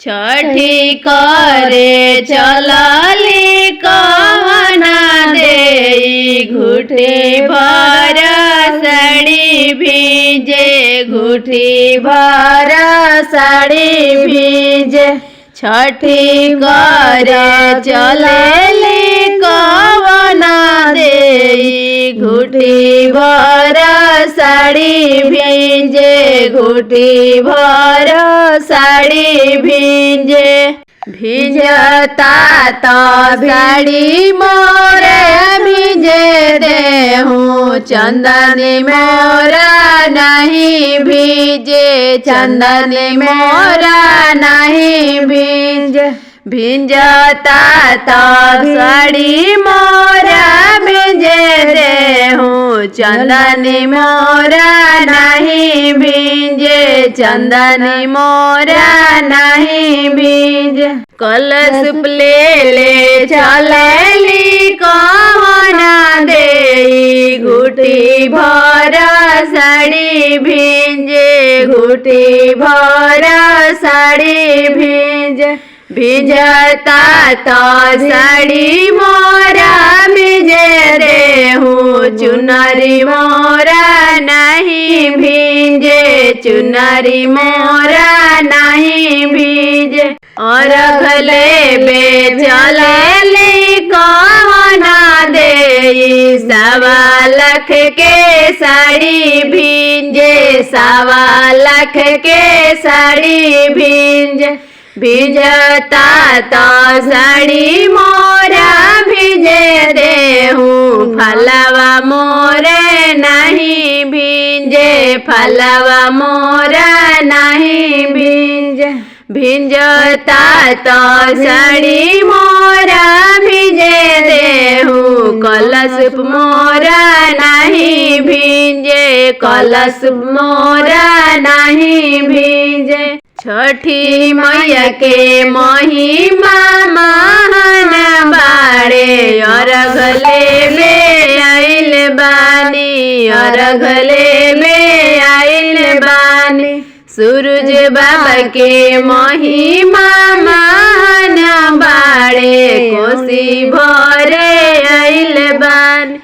छठी करे चलली कहना दे घुटी भर साड़ी भीजे घुटी भर साड़ी भीजे। छठी करे चलली कहना दे घुटी भर साड़ी भीजे घुटी भर साड़ी भीजे। भिजता तो साड़ी मोरे भीजे देहूँ चंदनी मोरा नहीं भीजे चंदनी मोरा नहीं भीजे। भिजता तो साड़ी मोरा भीजे देहूँ चंदनी मोरा नहीं भीजे चंदनी मोरा नहीं भीजे। कलश ले चलली कहना दे घुटी भर साड़ी भीजे घुटी भर साड़ी भीजे। भिजता तो साड़ी मोरा भीजे देहूँ चुनरी मोरा नहीं भीजे चुनरी मोरा नहीं भीजे। और भले चलली कहना दे 1.25 के साड़ी भीजे 1.25 के साड़ी भीजे। भिजता तो साड़ी मोरा भीजे देहूँ फलवा मोरे नहीं भीजे फलवा मोरा नहीं भीजे। भिजता तो साड़ी मोरा भीजे देहूँ कलश मोरा नहीं भीजे कलश मोरा नहीं भीजे। छठी मैया के महिमा महान बाड़े अर्घ लेवे आइल बानी अर्घ लेवे आइल बानी। सूरज बाबा के महिमा महान बाड़े कोसी भरे आइल बानी।